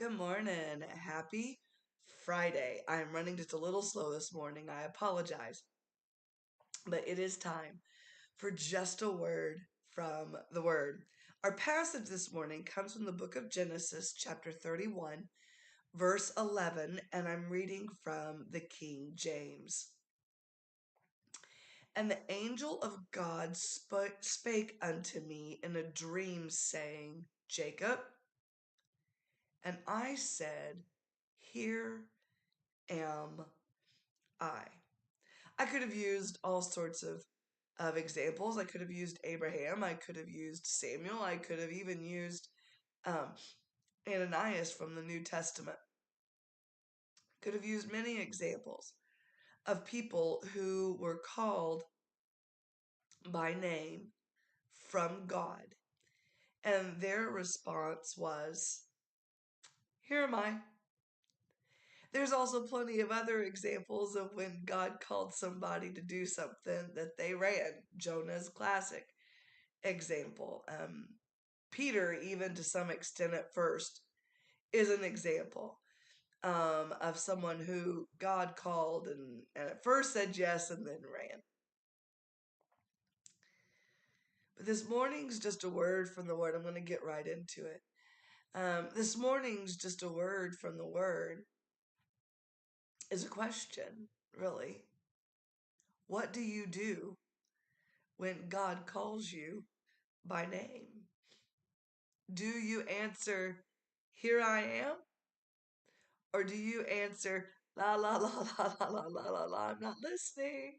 Good morning. Happy Friday. I'm running just a little slow this morning. I apologize. But it is time for just a word from the Word. Our passage this morning comes from the book of Genesis, chapter 31, verse 11, and I'm reading from the King James. And the angel of God spake unto me in a dream, saying, Jacob. And I said, Here am I. I could have used all sorts of examples. I could have used Abraham. I could have used Samuel. I could have even used um, Ananias from the New Testament. Could have used many examples of people who were called by name from God. And their response was, Here am I. There's also plenty of other examples of when God called somebody to do something that they ran. Jonah's classic example. Peter, even to some extent at first, is an example of someone who God called and at first said yes and then ran. But this morning's just a word from the Word. I'm going to get right into it. This morning's just a word from the Word is a question, really. What do you do when God calls you by name? Do you answer, Here I am? Or do you answer, La la la la la la la la la, I'm not listening?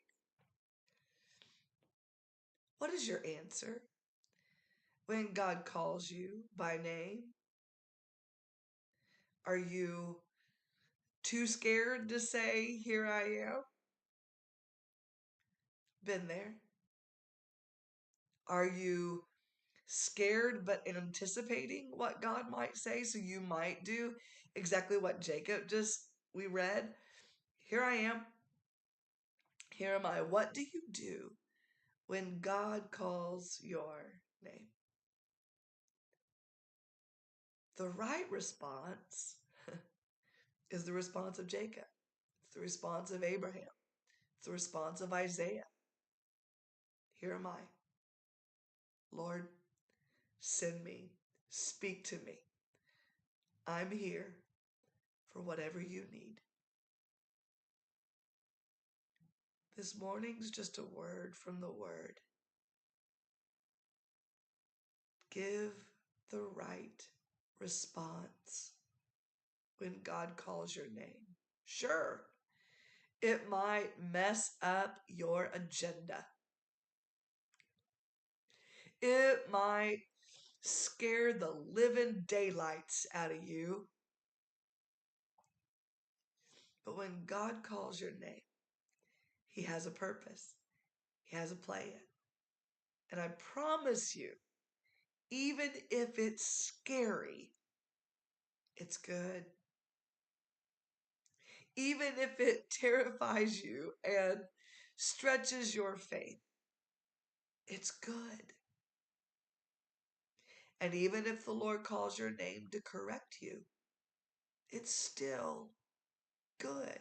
What is your answer when God calls you by name? Are you too scared to say, Here I am? Been there. Are you scared but anticipating what God might say, so you might do exactly what Jacob we read? Here I am. Here am I. What do you do when God calls your name? The right response is the response of Jacob. It's the response of Abraham. It's the response of Isaiah. Here am I. Lord, send me. Speak to me. I'm here for whatever you need. This morning's just a word from the Word. Give the right response when God calls your name. Sure, it might mess up your agenda. It might scare the living daylights out of you. But when God calls your name, He has a purpose. He has a plan. And I promise you, even if it's scary, it's good. Even if it terrifies you and stretches your faith, it's good. And even if the Lord calls your name to correct you, it's still good.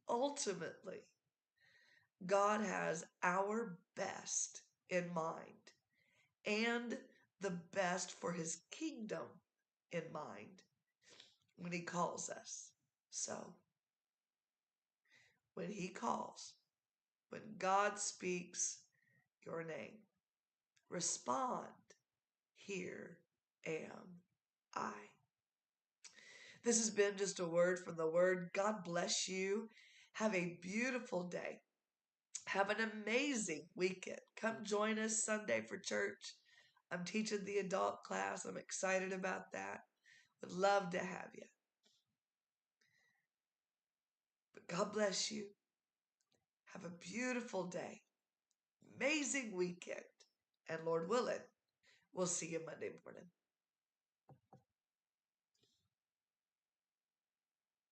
Ultimately, God has our best in mind and the best for His kingdom in mind when He calls us. So, when He calls, when God speaks your name, respond, Here am I. This has been just a word from the Word. God bless you. Have a beautiful day. Have an amazing weekend. Come join us Sunday for church. I'm teaching the adult class. I'm excited about that. Would love to have you. But God bless you. Have a beautiful day. Amazing weekend. And Lord willing, we'll see you Monday morning.